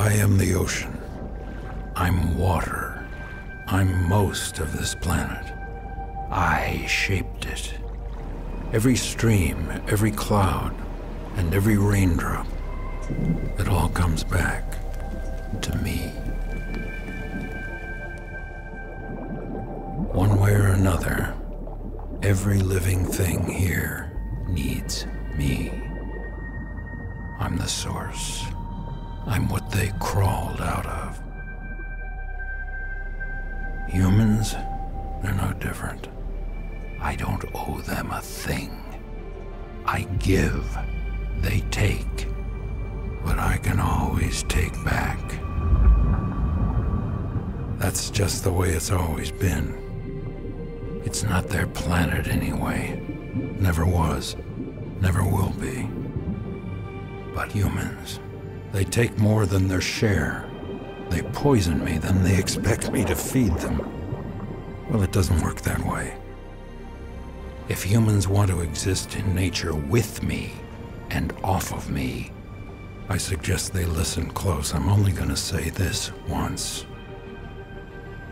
I am the ocean. I'm water. I'm most of this planet. I shaped it. Every stream, every cloud, and every raindrop, it all comes back to me. One way or another, every living thing here needs me. I'm the source. I'm what they crawled out of. Humans, they're no different. I don't owe them a thing. I give, they take, but I can always take back. That's just the way it's always been. It's not their planet anyway. Never was, never will be. But humans, they take more than their share. They poison me, then they expect me to feed them. Well, it doesn't work that way. If humans want to exist in nature with me and off of me, I suggest they listen close. I'm only going to say this once.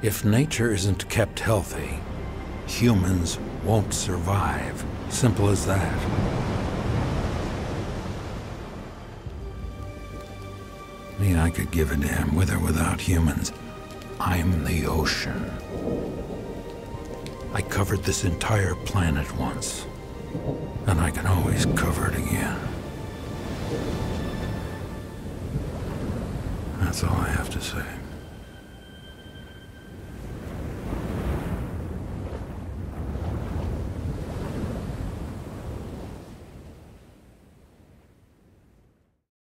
If nature isn't kept healthy, humans won't survive. Simple as that. I mean, I could give a damn with or without humans. I'm the ocean. I covered this entire planet once, and I can always cover it again. That's all I have to say.